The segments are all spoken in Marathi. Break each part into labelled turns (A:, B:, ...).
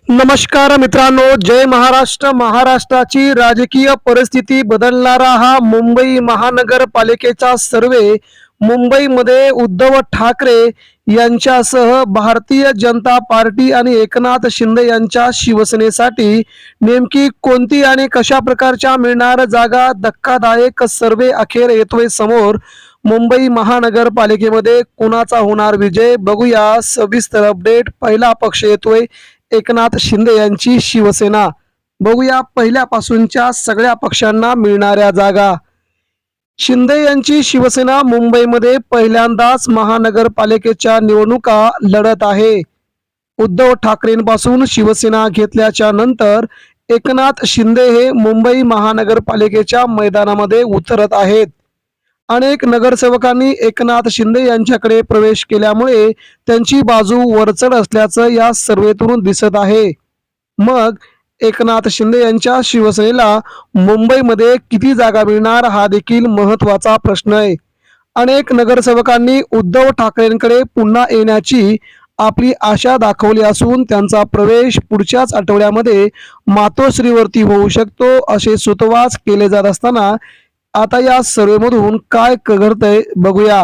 A: नमस्कार मित्रांनो, जय महाराष्ट्र. महाराष्ट्राची राजकीय परिस्थिती बदलणारा हा मुंबई महानगरपालिकेचा सर्वे मुंबईमध्ये उद्धव ठाकरे यांच्यासह भारतीय जनता पार्टी आणि एकनाथ शिंदे यांच्या शिवसेनेसाठी नेमकी कोणती आणि कशा प्रकारच्या मिळणार जागा, धक्कादायक सर्वे अखेर येतोय समोर. मुंबई महानगरपालिकेमध्ये कुणाचा होणार विजय, बघूया सविस्तर अपडेट. पहिला पक्ष येतोय एकनाथ शिंदे यांची शिवसेना. बघूया पहिल्यापासूनच्या सगळ्या पक्षांना मिळणाऱ्या जागा. शिंदे यांची शिवसेना मुंबईमध्ये पहिल्यांदाच महानगरपालिकेच्या निवडणुका लढत आहे. उद्धव ठाकरेंपासून शिवसेना घेतल्याच्या नंतर एकनाथ शिंदे हे मुंबई महानगरपालिकेच्या मैदानामध्ये उतरत आहेत. अनेक नगरसेवकांनी एकनाथ शिंदे यांच्याकडे प्रवेश केल्यामुळे त्यांची बाजू वरचढ असल्याचं या सर्वेतून दिसत आहे. मग एकनाथ शिंदे यांच्या शिवसेनेला मुंबईमध्ये किती जागा मिळणार हा देखील महत्त्वाचा प्रश्न आहे. अनेक नगरसेवकांनी उद्धव ठाकरेंकडे पुन्हा येण्याची आपली आशा दाखवली असून त्यांचा प्रवेश पुढच्याच आठवड्यामध्ये मातोश्रीवरती होऊ शकतो असे सुतोवाच केले जात असताना आता या सर्वेमधून काय घडतंय बघूया.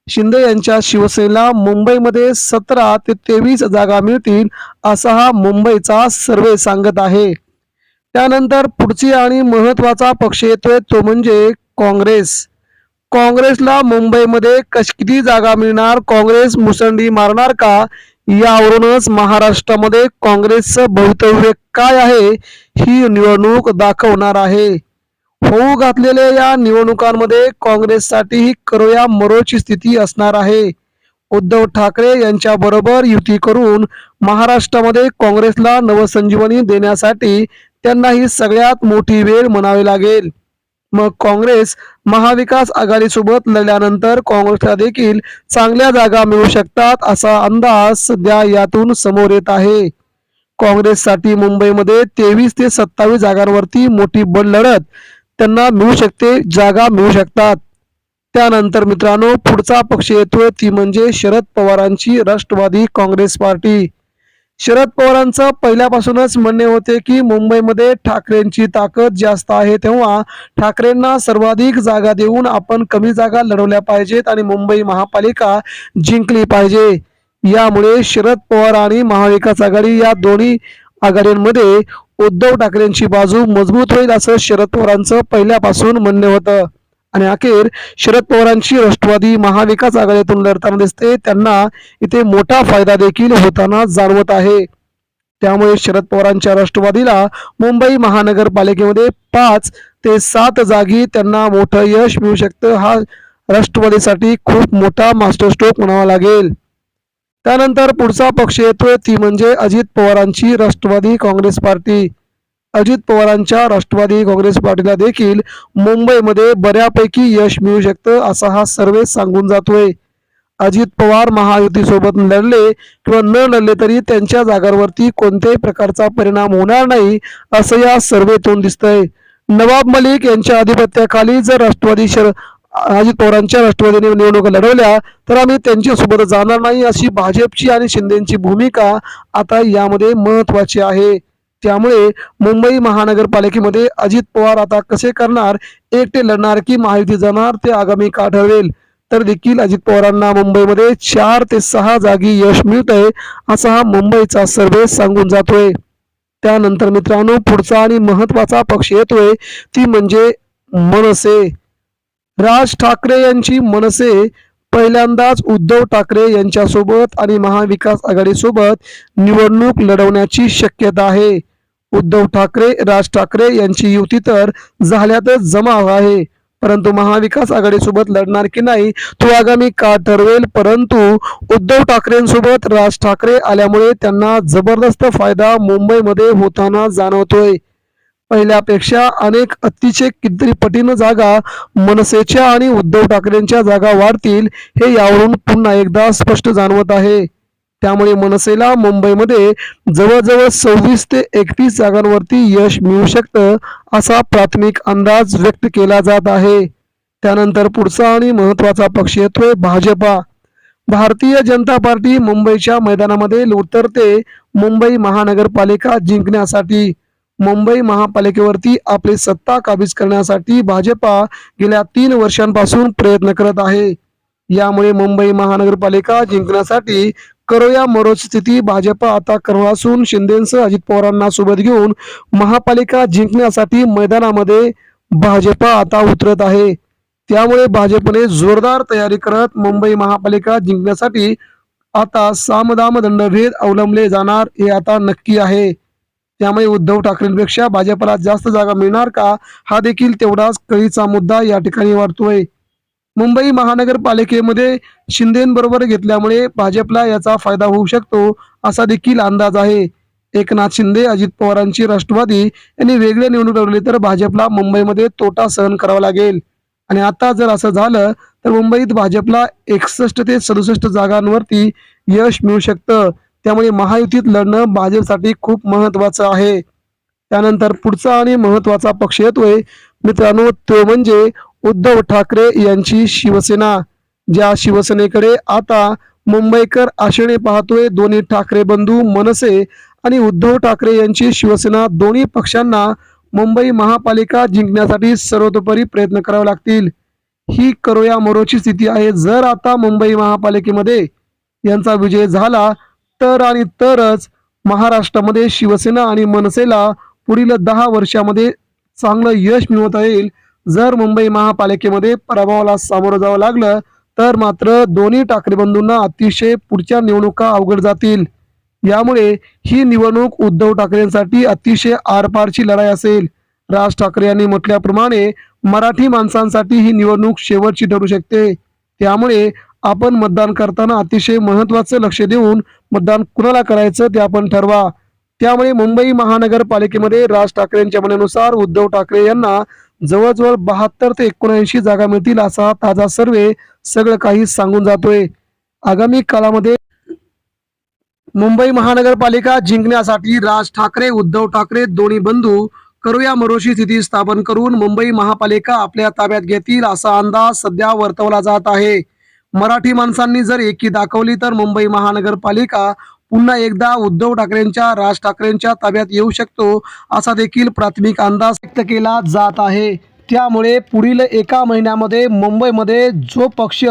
A: शिंदे यांच्या शिवसेनेला मुंबईमध्ये 17 ते 23 जागा मिळतील असा हा मुंबईचा सर्वे सांगत आहे. त्यानंतर पुढची आणि महत्वाचा पक्ष येतोय तो म्हणजे काँग्रेस. काँग्रेसला मुंबईमध्ये किती जागा मिळणार, काँग्रेस मुसंडी मारणार का, यावरूनच महाराष्ट्रामध्ये काँग्रेसचं भवितव्य काय आहे ही निवडणूक दाखवणार आहे. होऊ घातलेल्या या निवडणुकांमध्ये काँग्रेससाठी ही करो या मरोची स्थिती असणार आहे. उद्धव ठाकरे यांच्या बरोबर युती करून महाराष्ट्रामध्ये काँग्रेसला नवसंजीवनी देण्यासाठी त्यांना ही सगळ्यात मोठी वेळ म्हणावी लागेल. मग काँग्रेस महाविकास आघाडीसोबत लढल्यानंतर काँग्रेसला देखील चांगल्या जागा मिळू शकतात असा अंदाज सध्या यातून समोर येत आहे. काँग्रेससाठी मुंबईमध्ये 23 ते 27 जागांवरती मोठी लढत त्यांना मिळू शकते, जागा मिळू शकतात. त्यानंतर मित्रांनो पुढचा पक्ष येतोय ती म्हणजे शरद पवारांची राष्ट्रवादी काँग्रेस पार्टी. शरद पवारांचं पहिल्यापासूनच म्हणणे होते की मुंबईमध्ये ठाकरेंची ताकद जास्त आहे, तेव्हा ठाकरेंना सर्वाधिक जागा देऊन आपण कमी जागा लढवल्या पाहिजेत आणि मुंबई महापालिका जिंकली पाहिजे. यामुळे शरद पवार आणि महाविकास आघाडी या दोन्ही आघाडींमध्ये उद्धव ठाकरेंची बाजू मजबूत होईल असं शरद पवारांचं पहिल्यापासून म्हणणे होतं. आणि अखेर शरद पवारांची राष्ट्रवादी महाविकास आघाडीतून लढताना दिसते, त्यांना इथे मोठा फायदा देखील होताना जाणवत आहे. त्यामुळे शरद पवारांच्या राष्ट्रवादीला मुंबई महानगरपालिकेमध्ये 5 ते 7 जागी त्यांना मोठं यश मिळू शकतं. हा राष्ट्रवादीसाठी खूप मोठा मास्टर स्ट्रोक म्हणावा लागेल. त्यानंतर पुढचा पक्ष येतोय ती म्हणजे अजित पवारांची राष्ट्रवादी काँग्रेस पार्टी. अजित पवारांच्या राष्ट्रवादी काँग्रेस पार्टीला देखील मुंबईमध्ये बऱ्यापैकी यश मिळू शकतं असा हा सर्वे सांगून जातोय. अजित पवार महायुतीसोबत लढले किंवा न लढले तरी त्यांच्या जागांवरती कोणत्याही प्रकारचा परिणाम होणार नाही असं या सर्वेतून दिसतंय. नवाब मलिक यांच्या आधिपत्याखाली जर अजित पवारांच्या राष्ट्रवादीने निवडणुका लढवल्या तर आम्ही त्यांच्यासोबत जाणार नाही अशी भाजपची आणि शिंदेची भूमिका आता यामध्ये महत्वाची आहे. त्यामुळे मुंबई महानगरपालिकेमध्ये अजित पवार आता कसे करणार, एकटे लढणार की महायुती जाणार ते आगामी काळ ठरवेल. तर देखील अजित पवारांना मुंबईमध्ये 4 ते 6 जागी यश मिळतंय असा हा मुंबईचा सर्वे सांगून जातोय. त्यानंतर मित्रांनो पुढचा आणि महत्वाचा पक्ष येतोय ती म्हणजे मनसे. राज ठाकरे यांची मनसे पहिल्यांदाच उद्धव ठाकरे यांच्यासोबत आणि महाविकास आघाडीसोबत निवडणूक लढवण्याची शक्यता आहे. उद्धव ठाकरे राज ठाकरे यांची युती तर झाल्यातच जमा आहे, परंतु महाविकास आघाडीसोबत लढणार की नाही तो आगामी काळ ठरवेल. परंतु उद्धव ठाकरेंसोबत राज ठाकरे आल्यामुळे त्यांना जबरदस्त फायदा मुंबईमध्ये होताना जाणवतोय. पहिल्यापेक्षा अनेक अतिशय कितीतरी पटीनं जागा मनसेच्या आणि उद्धव ठाकरेंच्या जागा वाढतील हे यावरून पुन्हा एकदा स्पष्ट जाणवत आहे. त्यामुळे मनसेला मुंबईमध्ये जवळजवळ 26 ते 31 जागांवरती यश मिळू शकतं असा प्राथमिक अंदाज व्यक्त केला जात आहे. त्यानंतर पुढचा आणि महत्वाचा पक्ष येतोय भाजपा. भारतीय जनता पार्टी मुंबईच्या मैदानामध्ये उतरते मुंबई महानगरपालिका जिंकण्यासाठी. मुंबई महापालिकेवरती आपली सत्ता काबीज करण्यासाठी भाजपा गेल्या 3 वर्षांपासून प्रयत्न करत आहे. यामुळे मुंबई महानगरपालिका जिंकण्यासाठी करो या मरो स्थिती भाजपा आता करणार असून शिंदेसह अजित पवारांना सोबत घेऊन महापालिका जिंकण्यासाठी मैदानामध्ये भाजपा आता उतरत आहे. त्यामुळे भाजपने जोरदार तयारी करत मुंबई महापालिका जिंकण्यासाठी आता सामदाम दंडभेद अवलंबले जाणार हे आता नक्की आहे. त्यामुळे उद्धव ठाकरेंपेक्षा भाजपला जास्त जागा मिळणार का, हा देखील तेवढाच कळीचा मुद्दा या ठिकाणी वाटतोय. मुंबई महानगरपालिकेमध्ये शिंदेबरोबर घेतल्यामुळे भाजपला याचा फायदा होऊ शकतो असा देखील अंदाज आहे. एकनाथ शिंदे, अजित पवारांची राष्ट्रवादी यांनी वेगळे निवडणूक लढवली तर भाजपला मुंबईमध्ये तोटा सहन करावा लागेल. आणि आता जर असं झालं तर मुंबईत भाजपला 61 ते 67 जागांवरती यश मिळू शकतं. त्यामुळे महायुतीत लढणं भाजपसाठी खूप महत्वाचं आहे. त्यानंतर पुढचा आणि महत्वाचा पक्ष येतोय मित्रांनो, तो म्हणजे उद्धव ठाकरे यांची शिवसेना. ज्या शिवसेनेकडे आता मुंबईकर आशेने पाहतोय. दोन्ही ठाकरे बंधू मनसे आणि उद्धव ठाकरे यांची शिवसेना दोन्ही पक्षांना मुंबई महापालिका जिंकण्यासाठी सर्वतोपरी प्रयत्न करावे लागतील. ही करो या मरोची स्थिती आहे. जर आता मुंबई महापालिकेमध्ये यांचा विजय झाला तर आणि तरच महाराष्ट्रामध्ये शिवसेना आणि मनसेला पुढील 10 वर्षामध्ये चांगलं यश मिळवता येईल. जर मुंबई महापालिकेमध्ये पराभवाला सामोरं जावं लागलं तर मात्र दोन्ही ठाकरे बंधूंना अतिशय पुढच्या निवडणुका अवघड जातील. यामुळे ही निवडणूक उद्धव ठाकरेंसाठी अतिशय आरपारची लढाई असेल. राज ठाकरे यांनी म्हटल्याप्रमाणे मराठी माणसांसाठी ही निवडणूक शेवटची ठरू शकते. त्यामुळे आपण मतदान करताना अतिशय महत्त्वाचं लक्ष देऊन मतदान कुणाला करायचं ते आपण ठरवा. त्यामुळे मुंबई महानगरपालिकेमध्ये राज ठाकरेंच्या म्हणण्यानुसार उद्धव ठाकरे यांना जवळजवळ 72 ते 79 जागा मिळतील असा ताजा सर्वे सगळं काही सांगून जातोय. आगामी काळामध्ये मुंबई महानगरपालिका जिंकण्यासाठी राज ठाकरे, उद्धव ठाकरे दोन्ही बंधू करो या मरोशी स्थिती स्थापन करून मुंबई महापालिका आपल्या ताब्यात घेतील असा अंदाज सध्या वर्तवला जात आहे. मराठी माणसांनी जर एकी दाखवली तर मुंबई महानगरपालिका पुन्हा एकदा उद्धव ठाकरेंच्या, राज ठाकरेंच्या ताब्यात येऊ शकतो असा देखील प्राथमिक अंदाज व्यक्त केला जात आहे. त्यामुळे पुढील 1 महिन्यामध्ये मुंबईमध्ये जो पक्ष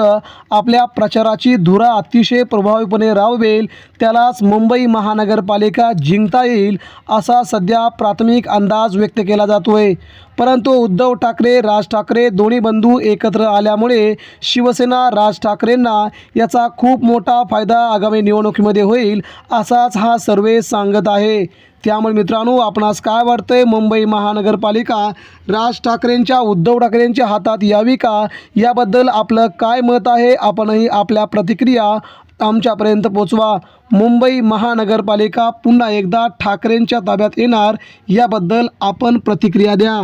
A: आपल्या प्रचाराची धुरा अतिशय प्रभावीपणे राबवेल त्यालाच मुंबई महानगरपालिका जिंकता येईल असा सध्या प्राथमिक अंदाज व्यक्त केला जातोय. परंतु उद्धव ठाकरे, राज ठाकरे दोन्ही बंधू एकत्र आल्यामुळे शिवसेना, राज ठाकरेंना याचा खूप मोठा फायदा आगामी निवडणुकीमध्ये होईल असाच हा सर्वे सांगत आहे. त्यामुळे मित्रांनो, आपणास काय वाटतंय, मुंबई महानगरपालिका राज ठाकरेंच्या, उद्धव ठाकरेंच्या हातात यावी का, याबद्दल आपलं काय मत आहे? आपणही आपल्या प्रतिक्रिया आमच्यापर्यंत पोचवा. मुंबई महानगरपालिका पुन्हा एकदा ठाकरेंच्या ताब्यात येणार याबद्दल आपण प्रतिक्रिया द्या.